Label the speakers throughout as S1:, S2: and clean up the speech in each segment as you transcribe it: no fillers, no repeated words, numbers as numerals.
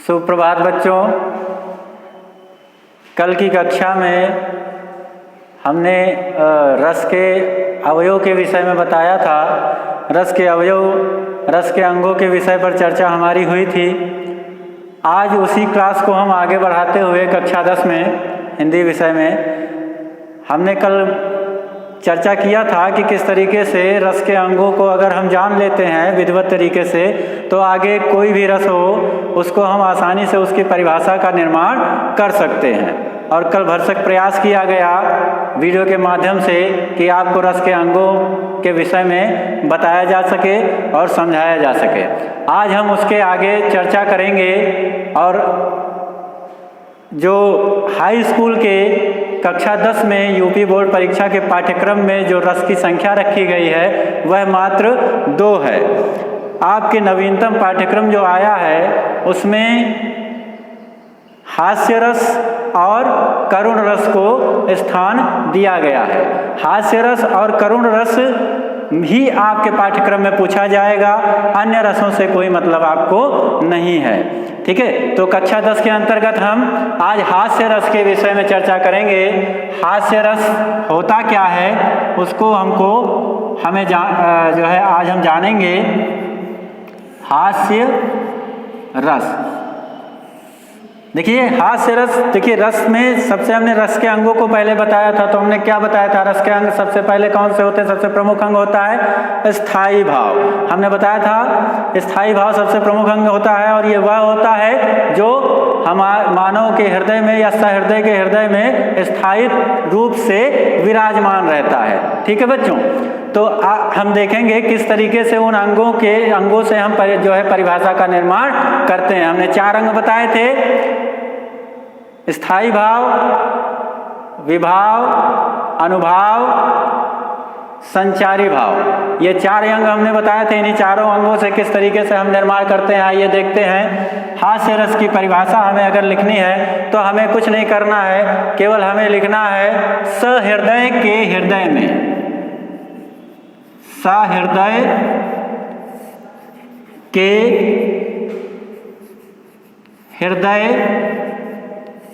S1: सुप्रभात बच्चों। कल की कक्षा में हमने रस के अवयव के विषय में बताया था। रस के अवयव, रस के अंगों के विषय पर चर्चा हमारी हुई थी। आज उसी क्लास को हम आगे बढ़ाते हुए कक्षा 10 में हिंदी विषय में हमने कल चर्चा किया था कि किस तरीके से रस के अंगों को अगर हम जान लेते हैं विधिवत तरीके से, तो आगे कोई भी रस हो उसको हम आसानी से उसकी परिभाषा का निर्माण कर सकते हैं। और कल भरसक प्रयास किया गया वीडियो के माध्यम से कि आपको रस के अंगों के विषय में बताया जा सके और समझाया जा सके। आज हम उसके आगे चर्चा करेंगे और जो हाई स्कूल के कक्षा 10 में यूपी बोर्ड परीक्षा के पाठ्यक्रम में जो रस की संख्या रखी गई है वह मात्र 2 है। आपके नवीनतम पाठ्यक्रम जो आया है उसमें हास्य रस और करुण रस को स्थान दिया गया है। हास्य रस और करुण रस ही आपके पाठ्यक्रम में पूछा जाएगा, अन्य रसों से कोई मतलब आपको नहीं है। ठीक है, तो कक्षा 10 के अंतर्गत हम आज हास्य रस के विषय में चर्चा करेंगे। हास्य रस होता क्या है उसको हमें जो है आज हम जानेंगे। हास्य रस, देखिए हास्य रस, देखिए रस में सबसे हमने रस के अंगों को पहले बताया था। तो हमने क्या बताया था? रस के अंग सबसे पहले कौन से होते हैं? सबसे प्रमुख अंग होता है स्थायी भाव। हमने बताया था स्थायी भाव सबसे प्रमुख अंग होता है और ये वह होता है जो हमारे मानव के हृदय में या सहृदय के हृदय में स्थायी रूप से विराजमान रहता है। ठीक है बच्चों, तो हम देखेंगे किस तरीके से उन अंगों से हम जो है परिभाषा का निर्माण करते हैं। हमने 4 अंग बताए थे: स्थायी भाव, विभाव, अनुभाव, संचारी भाव। ये 4 अंग हमने बताए थे। इन्हीं चारों अंगों से किस तरीके से हम निर्माण करते हैं आइए देखते हैं। हास्य रस की परिभाषा हमें अगर लिखनी है तो हमें कुछ नहीं करना है, केवल हमें लिखना है सहृदय के हृदय में। सहृदय के हृदय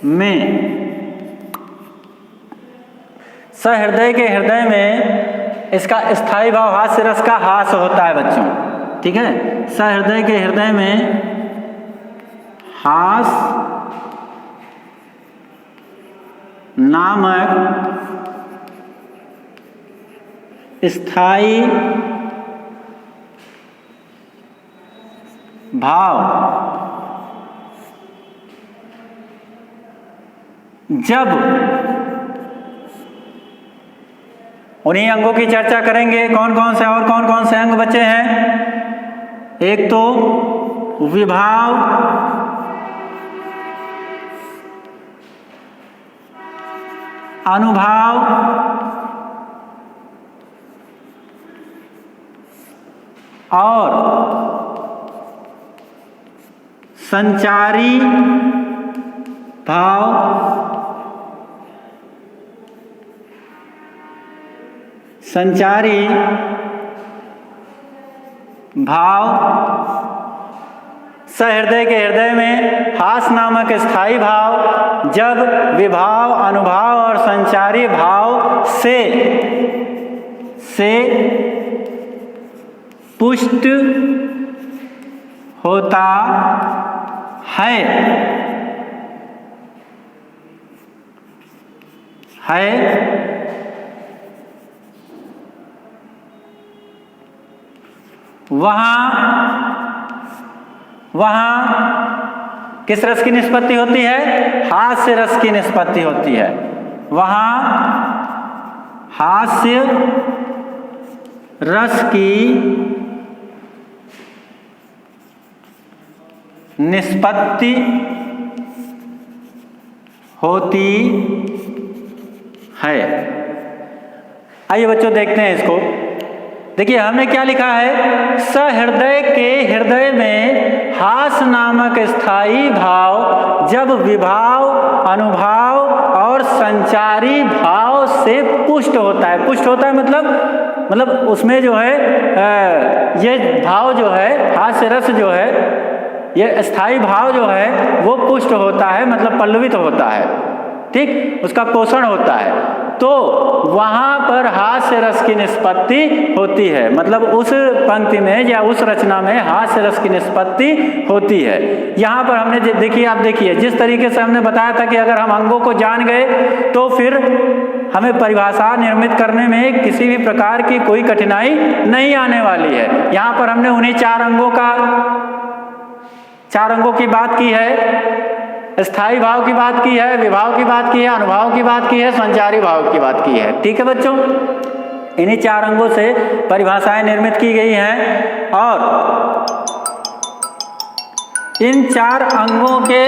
S1: में, सहृदय के हृदय में इसका स्थायी भाव हास्य रस का हास होता है बच्चों। ठीक है, सहृदय के हृदय में हास नामक स्थायी भाव जब, उन्हीं अंगों की चर्चा करेंगे कौन कौन से और कौन कौन से अंग बचे हैं। एक तो विभाव, अनुभाव, और संचारी भाव। संचारी भाव सहृदय के हृदय में हास नामक स्थायी भाव जब विभाव, अनुभाव और संचारी भाव से पुष्ट होता है वहाँ किस रस की निष्पत्ति होती है? हास्य रस की निष्पत्ति होती है। वहाँ हास्य रस की निष्पत्ति होती है। आइए बच्चों देखते हैं इसको। देखिए हमने क्या लिखा है? सहृदय के हृदय में हास नामक स्थायी भाव जब विभाव, अनुभाव और संचारी भाव से पुष्ट होता है। पुष्ट होता है मतलब उसमें जो है ये भाव जो है, हास्य रस जो है ये स्थायी भाव जो है वो पुष्ट होता है, मतलब पल्लवित होता है, ठीक, उसका पोषण होता है, तो वहाँ पर हास्य रस की निष्पत्ति होती है, मतलब उस पंक्ति में या उस रचना में हास्य रस की निष्पत्ति होती है। यहाँ पर हमने देखिए, आप देखिए जिस तरीके से हमने बताया था कि अगर हम अंगों को जान गए तो फिर हमें परिभाषा निर्मित करने में किसी भी प्रकार की कोई कठिनाई नहीं आने वाली है। यहाँ पर हमने उन्हीं चार अंगों की बात की है, स्थायी भाव की बात की है, विभाव की बात की है, अनुभाव की बात की है, संचारी भाव की बात की है, ठीक है बच्चों। इन्हीं चार अंगों से परिभाषाएं निर्मित की गई हैं और इन चार अंगों के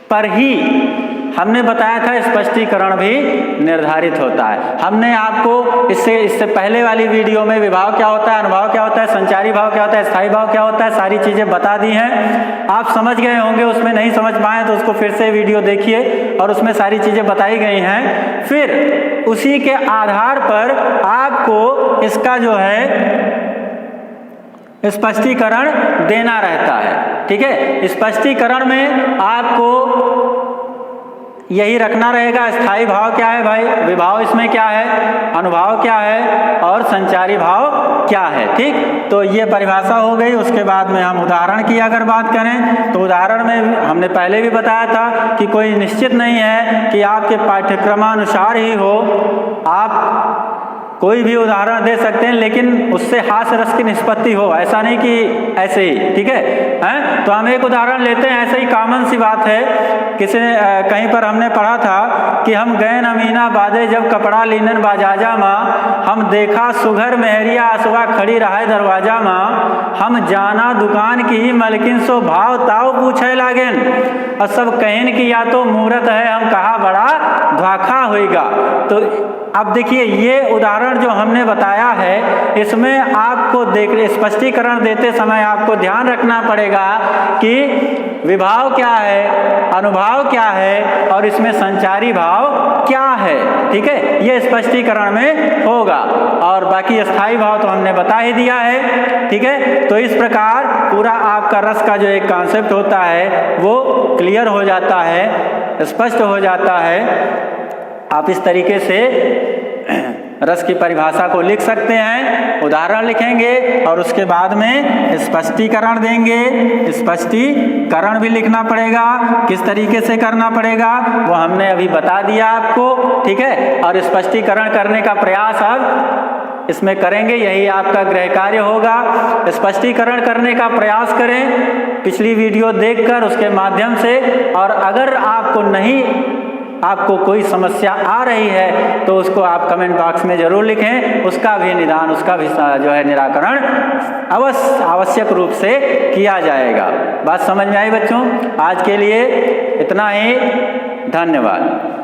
S1: पर ही हमने बताया था स्पष्टीकरण भी निर्धारित होता है। हमने आपको इससे पहले वाली वीडियो में विभाव क्या होता है, अनुभाव क्या होता है, संचारी भाव क्या होता है, स्थायी भाव क्या होता है, सारी चीजें बता दी हैं। आप समझ गए होंगे, उसमें नहीं समझ पाए तो उसको फिर से वीडियो देखिए और उसमें सारी चीजें बताई गई हैं। फिर उसी के आधार पर आपको इसका जो है स्पष्टीकरण देना रहता है, ठीक है। स्पष्टीकरण में आपको यही रखना रहेगा, स्थायी भाव क्या है भाई, विभाव इसमें क्या है, अनुभाव क्या है और संचारी भाव क्या है, ठीक। तो ये परिभाषा हो गई। उसके बाद में हम उदाहरण की अगर बात करें तो उदाहरण में हमने पहले भी बताया था कि कोई निश्चित नहीं है कि आपके पाठ्यक्रमानुसार ही हो, आप कोई भी उदाहरण दे सकते हैं लेकिन उससे हास्य रस की निष्पत्ति हो, ऐसा नहीं कि ऐसे ही, ठीक है, हैं। तो हम एक उदाहरण लेते हैं, ऐसे ही कॉमन सी बात है। किसी ने कहीं पर हमने पढ़ा था कि हम गए नमीना बादे जब कपड़ा लीनन बाजाजा माँ, हम देखा सुघर मेहरिया असवा खड़ी रहा दरवाजा माँ, हम जाना दुकान की ही मलकिन सो भाव ताव पूछे लागेन, और सब कहन की या तो मूर्त है, हम कहा बड़ा ध्वाखा होएगा। तो अब देखिए ये उदाहरण जो हमने बताया है इसमें आपको स्पष्टीकरण देते समय आपको ध्यान रखना पड़ेगा कि विभाव क्या है, अनुभाव क्या है और इसमें संचारी भाव क्या है, ठीक है, ये स्पष्टीकरण में होगा। और बाकी स्थायी भाव तो हमने बता ही दिया है, ठीक है। तो इस प्रकार पूरा आपका रस का जो एक कॉन्सेप्ट होता है वो क्लियर हो जाता है, स्पष्ट हो जाता है। आप इस तरीके से रस की परिभाषा को लिख सकते हैं, उदाहरण लिखेंगे और उसके बाद में स्पष्टीकरण देंगे। स्पष्टीकरण भी लिखना पड़ेगा, किस तरीके से करना पड़ेगा वो हमने अभी बता दिया आपको, ठीक है। और स्पष्टीकरण करने का प्रयास अब इसमें करेंगे, यही आपका गृह कार्य होगा। स्पष्टीकरण करने का प्रयास करें पिछली वीडियो देखकर उसके माध्यम से, और अगर आपको कोई समस्या आ रही है तो उसको आप कमेंट बॉक्स में जरूर लिखें, उसका भी निदान, उसका भी जो है निराकरण आवश्यक रूप से किया जाएगा। बात समझ में आई बच्चों? आज के लिए इतना ही, धन्यवाद।